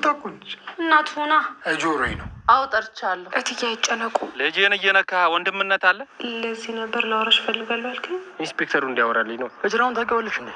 ታቆንጭ እናት ሆና ጆሮዬ ነው አውጠርቻለሁ። እትዬ አይጨነቁ። ልጄን እየነካ ወንድምነት አለ። ለዚህ ነበር ላወራሽ ፈልጋለሁ አልከኝ። ኢንስፔክተሩ እንዲያወራልኝ ነው። እጅራውን ታውቂዋለሽ እንዴ?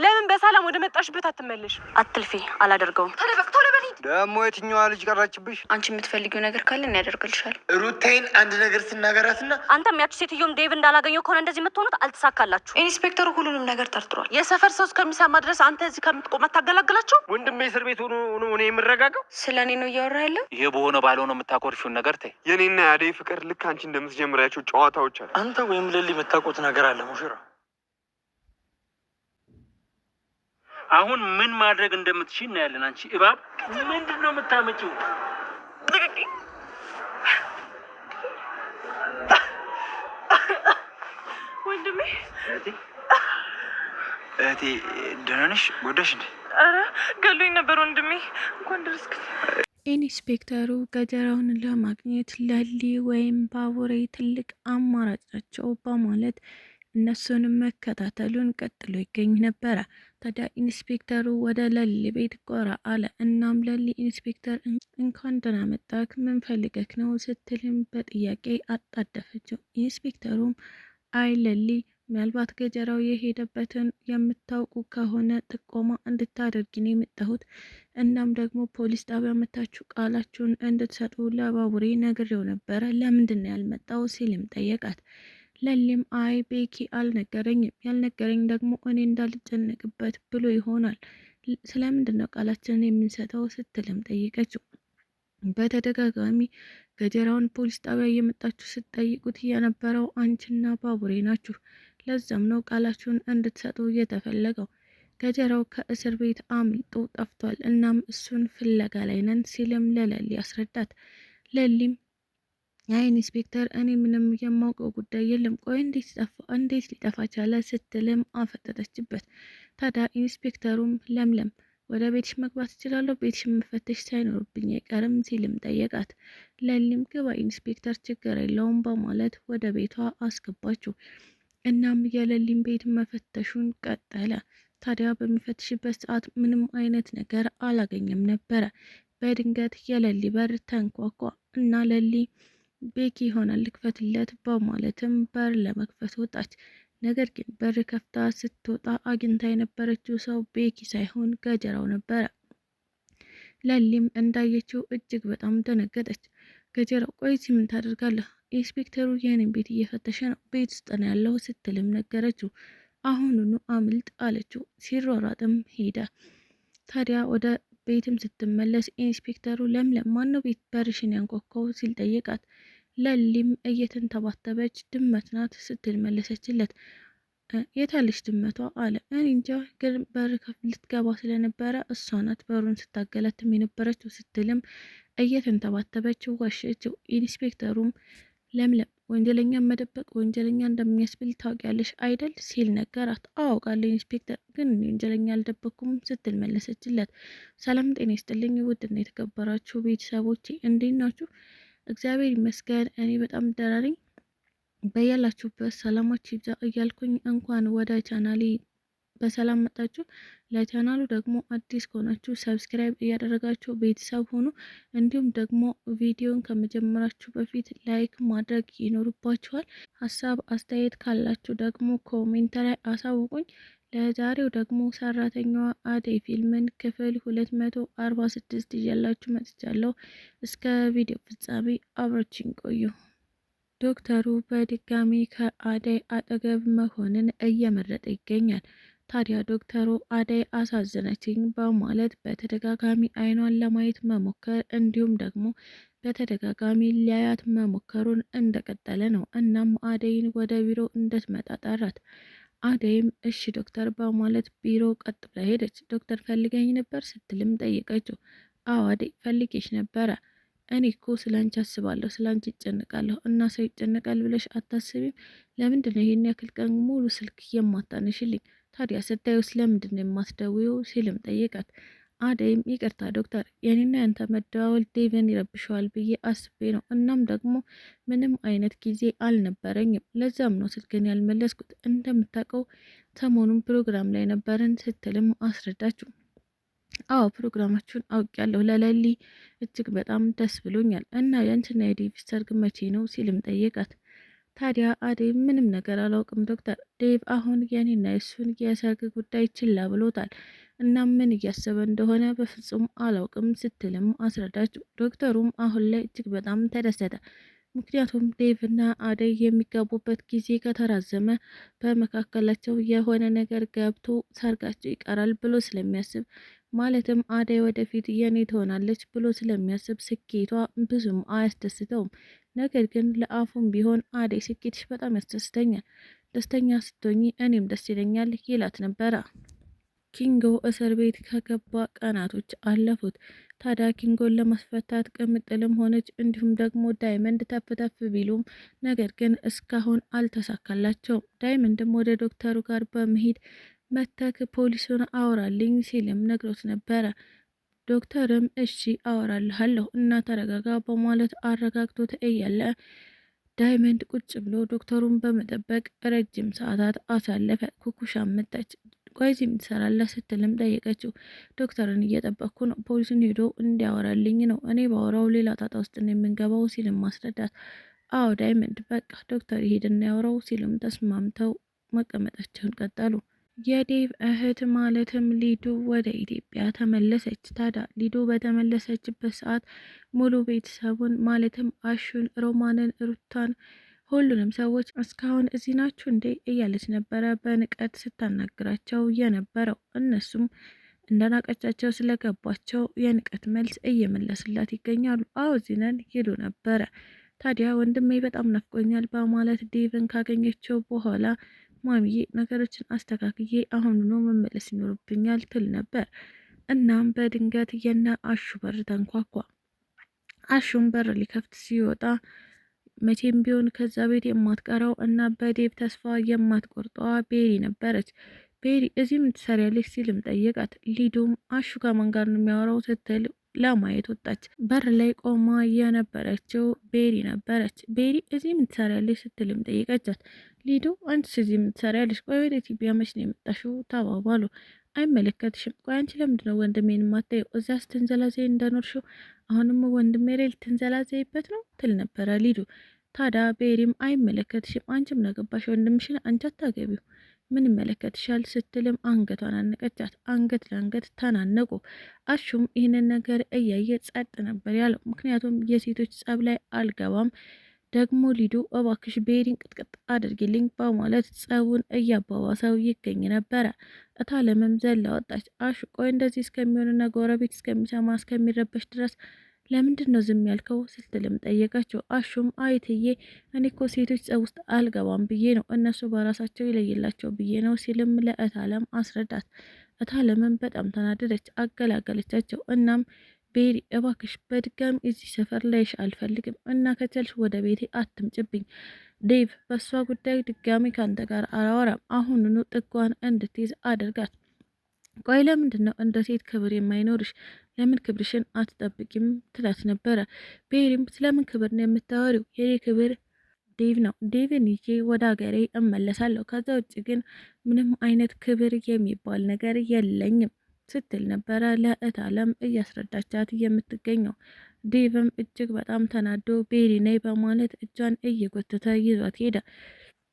ለምን በሰላም ወደ መጣሽበት አትመለሽ? አትልፊ፣ አላደርገውም። ቶሎ በል ሂድ። ደግሞ የትኛዋ ልጅ ቀራችብሽ? አንቺ የምትፈልጊው ነገር ካለ እኔ ያደርግልሻል። ሩታይን አንድ ነገር ስናገራትና አንተም ያቺ ሴትዮም ዴቭ እንዳላገኘው ከሆነ እንደዚህ የምትሆኑት አልተሳካላችሁ። ኢንስፔክተሩ ሁሉንም ነገር ጠርጥሯል። የሰፈር ሰው እስከሚሰማ ድረስ አንተ እዚህ ከምትቆም አታገላግላቸው? ወንድሜ እስር ቤት ሆኖ እኔ የምረጋጋው? ስለ እኔ ነው እያወራ ያለው። ይሄ በሆነ ባልሆነ የምታኮርፊውን ነገር ተይ። የኔና የአደይ ፍቅር ልክ አንቺ እንደምትጀምሪያቸው ጨዋታዎች አሉ። አንተ ወይም ለሊ የምታውቁት ነገር አለ ሙሽራ። አሁን ምን ማድረግ እንደምትችል እናያለን። አንቺ እባብ ምንድን ነው የምታመጪው? ወንድሜ እህቴ ደህና ነሽ? ጎዳሽ እንዴ? ኧረ ገሎኝ ነበር ወንድሜ። እንኳን ደረስክ። ኢንስፔክተሩ ገጀራውን ለማግኘት ለሊ ወይም ባቡሬ ትልቅ አማራጭ ናቸው በማለት እነሱንም መከታተሉን ቀጥሎ ይገኝ ነበረ። ታዲያ ኢንስፔክተሩ ወደ ለሊ ቤት ጎራ አለ። እናም ለሊ ኢንስፔክተር እንኳን ደህና መጣክ፣ ምን ፈልገክ ነው ስትልም በጥያቄ አጣደፈችው። ኢንስፔክተሩም አይ ለሊ፣ ምናልባት ገጀራው የሄደበትን የምታውቁ ከሆነ ጥቆማ እንድታደርጊ ነው የመጣሁት። እናም ደግሞ ፖሊስ ጣቢያ መታችሁ ቃላችሁን እንድትሰጡ ለባቡሬ ነግሬው ነበረ፣ ለምንድን ነው ያልመጣው ሲልም ጠየቃት። ለሊም አይ ቤኪ አልነገረኝም፣ ያልነገረኝ ደግሞ እኔ እንዳልጨነቅበት ብሎ ይሆናል። ስለምንድን ነው ቃላችንን የምንሰጠው ስትልም ጠይቀችው። በተደጋጋሚ ገጀራውን ፖሊስ ጣቢያ እየመጣችሁ ስትጠይቁት የነበረው አንቺና ባቡሬ ናችሁ። ለዛም ነው ቃላችሁን እንድትሰጡ እየተፈለገው። ገጀራው ከእስር ቤት አምልጦ ጠፍቷል። እናም እሱን ፍለጋ ላይ ነን ሲልም ለለሊ አስረዳት። ለሊም አይ ኢንስፔክተር፣ እኔ ምንም የማውቀው ጉዳይ የለም። ቆይ እንዴት ሊጠፋ ቻለ ስትልም አፈጠጠችበት። ታዲያ ኢንስፔክተሩም ለምለም ወደ ቤትሽ መግባት እችላለሁ? ቤትሽ መፈተሽ ሳይኖርብኝ አይቀርም ሲልም ጠየቃት። ለሊም ግባ ኢንስፔክተር፣ ችግር የለውም በማለት ወደ ቤቷ አስገባችው። እናም የለሊም ቤት መፈተሹን ቀጠለ። ታዲያ በሚፈትሽበት ሰዓት ምንም አይነት ነገር አላገኘም ነበረ። በድንገት የለሊ በር ተንኳኳ እና ለሊ ቤኪ ይሆናል ልክፈትለት በማለትም በር ለመክፈት ወጣች። ነገር ግን በር ከፍታ ስትወጣ አግኝታ የነበረችው ሰው ቤኪ ሳይሆን ገጀራው ነበረ። ለሊም እንዳየችው እጅግ በጣም ደነገጠች። ገጀራው ቆይ እዚህ ምን ታደርጋለህ? ኢንስፔክተሩ የኔን ቤት እየፈተሸ ነው፣ ቤት ውስጥ ነው ያለው ስትልም ነገረችው። አሁኑኑ አምልጥ አለችው። ሲሯሯጥም ሄደ። ታዲያ ወደ ቤትም ስትመለስ ኢንስፔክተሩ ለምለም ማነው ቤት በርሽን ያንኳኳው ሲል ጠየቃት። ለሊም እየተንተባተበች ድመት ናት ስትል መለሰችለት። የታለች ድመቷ አለ። እኔ እንጃ ግን በር ልትገባ ስለነበረ እሷ ናት በሩን ስታገላትም የነበረችው ስትልም እየተንተባተበች ዋሸችው። ኢንስፔክተሩም ለምለም ወንጀለኛ መደበቅ ወንጀለኛ እንደሚያስብል ታውቂያለሽ አይደል ሲል ነገራት። አውቃለሁ ኢንስፔክተር፣ ግን ወንጀለኛ አልደበኩም ስትል መለሰችለት። ሰላም ጤና ይስጥልኝ ውድና የተከበራችሁ ቤተሰቦቼ እንዴት ናችሁ? እግዚአብሔር ይመስገን እኔ በጣም ደህና ነኝ። በያላችሁበት ሰላማችሁ ይብዛ እያልኩኝ እንኳን ወደ ቻናሌ በሰላም መጣችሁ። ለቻናሉ ደግሞ አዲስ ከሆናችሁ ሰብስክራይብ እያደረጋችሁ ቤተሰብ ሆኑ። እንዲሁም ደግሞ ቪዲዮን ከመጀመራችሁ በፊት ላይክ ማድረግ ይኖርባችኋል። ሀሳብ አስተያየት ካላችሁ ደግሞ ኮሜንት ላይ አሳውቁኝ። ለዛሬው ደግሞ ሰራተኛዋ አደይ ፊልምን ክፍል 246 ይዤላችሁ መጥቻለሁ። እስከ ቪዲዮ ፍጻሜ አብራችሁን ቆዩ። ዶክተሩ በድጋሚ ከአደይ አጠገብ መሆንን እየመረጠ ይገኛል። ታዲያ ዶክተሩ አደይ አሳዘነችኝ በማለት በተደጋጋሚ አይኗን ለማየት መሞከር እንዲሁም ደግሞ በተደጋጋሚ ሊያያት መሞከሩን እንደቀጠለ ነው። እናም አደይን ወደ ቢሮ እንድትመጣ ጠራት። አደይም እሺ ዶክተር በማለት ቢሮ ቀጥ ብላ ሄደች። ዶክተር ፈልገኝ ነበር ስትልም ጠየቀችው። አዎ አደይ ፈልጌሽ ነበረ። እኔ እኮ ስላንቺ አስባለሁ፣ ስላንቺ ይጨነቃለሁ እና ሰው ይጨነቃል ብለሽ አታስቢም? ለምንድን ነው ይሄን ያክል ቀን ሙሉ ስልክ የማታነሽልኝ? ታዲያ ስታዩ ስለምንድን ነው የማትደውይው? ሲልም ጠየቃት። አደይም ይቅርታ ዶክተር፣ የኔና ያንተ መደዋወል ዴቭን ይረብሸዋል ብዬ አስቤ ነው። እናም ደግሞ ምንም አይነት ጊዜ አልነበረኝም፣ ለዛም ነው ስልክን ያልመለስኩት። እንደምታውቀው ሰሞኑን ፕሮግራም ላይ ነበርን ስትልም አስረዳችሁ። አዎ ፕሮግራማችሁን አውቄያለሁ። ለለሊ እጅግ በጣም ደስ ብሎኛል። እና ያንቺና የዴቭ ሰርግ መቼ ነው ሲልም ጠየቃት። ታዲያ አደይ ምንም ነገር አላውቅም ዶክተር፣ ዴቭ አሁን የኔና የሱን የሰርግ ጉዳይ ችላ ብሎታል እና ምን እያሰበ እንደሆነ በፍጹም አላውቅም ስትልም አስረዳችው። ዶክተሩም አሁን ላይ እጅግ በጣም ተደሰተ። ምክንያቱም ዴቭና አደይ የሚጋቡበት ጊዜ ከተራዘመ በመካከላቸው የሆነ ነገር ገብቶ ሰርጋቸው ይቀራል ብሎ ስለሚያስብ፣ ማለትም አደይ ወደፊት የኔ ትሆናለች ብሎ ስለሚያስብ ስኬቷ ብዙም አያስደስተውም። ነገር ግን ለአፉም ቢሆን አደይ ስኬትሽ በጣም ያስደስተኛል፣ ደስተኛ ስትሆኚ እኔም ደስ ይለኛል ይላት ነበረ። ኪንጎ እስር ቤት ከገባ ቀናቶች አለፉት። ታዲያ ኪንጎን ለማስፈታት ቅምጥልም ሆነች እንዲሁም ደግሞ ዳይመንድ ተፍተፍ ቢሉም ነገር ግን እስካሁን አልተሳካላቸውም። ዳይመንድም ወደ ዶክተሩ ጋር በመሄድ መተክ ፖሊሱን አወራልኝ ሲልም ነግሮት ነበረ። ዶክተርም እሺ አወራልሃለሁ እና ተረጋጋ በማለት አረጋግቶት እያለ ዳይመንድ ቁጭ ብሎ ዶክተሩን በመጠበቅ ረጅም ሰዓታት አሳለፈ። ኩኩሻ መጣች። ቆይ እዚህ ምን ትሰራለህ ስትልም ጠየቀችው። ዶክተርን እየጠበቅኩ ነው፣ ፖሊሱን ሄዶ እንዲያወራልኝ ነው፣ እኔ ባወራው ሌላ ጣጣ ውስጥ ነው የምንገባው ሲልም ማስረዳት። አዎ ዳይመንድ በቃ ዶክተር ይሄድና ያወራው ሲልም ተስማምተው መቀመጣቸውን ቀጠሉ። የዴቭ እህት ማለትም ሊዱ ወደ ኢትዮጵያ ተመለሰች። ታዲያ ሊዱ በተመለሰችበት ሰዓት ሙሉ ቤተሰቡን ማለትም አሹን፣ ሮማንን፣ ሩታን ሁሉንም ሰዎች እስካሁን እዚህ ናችሁ እንዴ እያለች ነበረ በንቀት ስታናግራቸው የነበረው። እነሱም እንደናቀቻቸው ስለገባቸው የንቀት መልስ እየመለስላት ይገኛሉ። አዎ እዚህ ነን ይሉ ነበረ። ታዲያ ወንድሜ በጣም ናፍቆኛል በማለት ዴቭን ካገኘችው በኋላ ማሚዬ ነገሮችን አስተካክዬ አሁኑኑ መመለስ ይኖርብኛል ትል ነበር። እናም በድንገት የነ አሹ በር ተንኳኳ። አሹም በር ሊከፍት ሲወጣ መቼም ቢሆን ከዛ ቤት የማትቀረው እና በዴቭ ተስፋ የማትቆርጠዋ ቤሪ ነበረች። ቤሪ እዚህ ምን ትሰሪያለሽ ሲልም ጠየቃት። ሊዱም አሹ ከማን ጋር ነው የሚያወራው ስትል ለማየት ወጣች። በር ላይ ቆማ የነበረችው ቤሪ ነበረች። ቤሪ እዚህ ምን ትሰሪያለሽ ስትልም ጠየቀቻት። ሊዱ አንቺስ እዚህ ምን ትሰሪያለሽ? ቆይ ወደ ኢትዮጵያ መች ነው የመጣሽው? ተባባሉ። አይመለከትሽም። ቆይ አንቺ ለምንድን ነው ወንድሜን የማታየው? እዛ ስትንዘላዘይ እንደኖርሽው አሁንም ወንድሜ ላይ ልትንዘላዘይበት ነው ትል ነበረ ሊዱ። ታዲያ ቤሪም አይመለከትሽም፣ አንቺም ነገባሽ ወንድምሽን አንቺ አታገቢው፣ ምን ይመለከትሻል ስትልም አንገቷን አነቀቻት። አንገት ለአንገት ተናነቁ። አሹም ይህንን ነገር እያየ ጸጥ ነበር ያለው። ምክንያቱም የሴቶች ጸብ ላይ አልገባም፣ ደግሞ ሊዱ እባክሽ ቤሪን ቅጥቅጥ አድርጊልኝ በማለት ጸቡን እያባባሰው ይገኝ ነበረ። እታለምም ዘላ ወጣች። አሹ ቆይ እንደዚህ እስከሚሆንና ጎረቤት እስከሚሰማ እስከሚረበሽ ድረስ ለምንድን ነው ዝም ያልከው ስትልም ጠየቀችው። አሹም አይትዬ እኔ እኮ ሴቶች ጸብ ውስጥ አልገባም ብዬ ነው፣ እነሱ በራሳቸው ይለይላቸው ብዬ ነው ሲልም ለእታለም አስረዳት። እታለምም በጣም ተናደደች፣ አገላገለቻቸው። እናም ቤሪ እባክሽ በድጋሚ እዚህ ሰፈር ላይሽ አልፈልግም እና ከቻልሽ ወደ ቤቴ አትምጭብኝ። ዴቭ በእሷ ጉዳይ ድጋሚ ካንተ ጋር አላወራም፣ አሁኑኑ ጥጓን እንድትይዝ አድርጋት። ቆይ ለምንድን ነው እንደ ሴት ክብር የማይኖርሽ? ለምን ክብርሽን አትጠብቂም? ትላት ነበረ። ቤሪም ስለምን ክብር ነው የምታወሪው? የኔ ክብር ዴቭ ነው። ዴቭን ይዤ ወደ ሀገሬ እመለሳለሁ። ከዛ ውጭ ግን ምንም አይነት ክብር የሚባል ነገር የለኝም ስትል ነበረ ለእታለም እያስረዳቻት የምትገኘው። ዴቭም እጅግ በጣም ተናዶ ቤሪ ነይ በማለት እጇን እየጎተተ ይዟት ሄደ።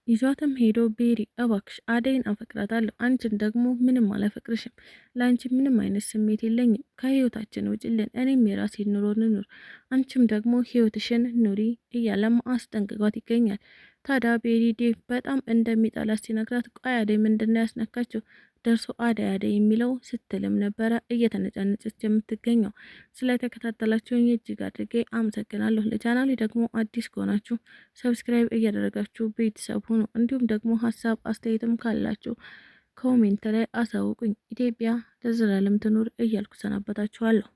ይዟትም ሄዶ ቤሪ እባክሽ አደይን አፈቅራታለሁ፣ አንቺን ደግሞ ምንም አላፈቅርሽም፣ ለአንቺ ምንም አይነት ስሜት የለኝም፣ ከህይወታችን ውጭልን፣ እኔም የራሴን ኑሮ ንኑር፣ አንቺም ደግሞ ህይወትሽን ኑሪ እያለም አስጠንቅቋት ይገኛል። ታዲያ ቤሪ ዴቭ በጣም እንደሚጠላት ሲነግራት ቆይ አደይ ምንድነው ያስነካችው ደርሶ አደይ አደይ የሚለው ስትልም ነበረ እየተነጫነጨች የምትገኘው። ስለተከታተላችሁኝ እጅግ አድርጌ አመሰግናለሁ። ለቻናሌ ደግሞ አዲስ ከሆናችሁ ሰብስክራይብ እያደረጋችሁ ቤተሰብ ሁኑ። እንዲሁም ደግሞ ሀሳብ አስተያየትም ካላችሁ ኮሜንት ላይ አሳውቁኝ። ኢትዮጵያ ለዘላለም ትኑር እያልኩ ሰናበታችኋለሁ።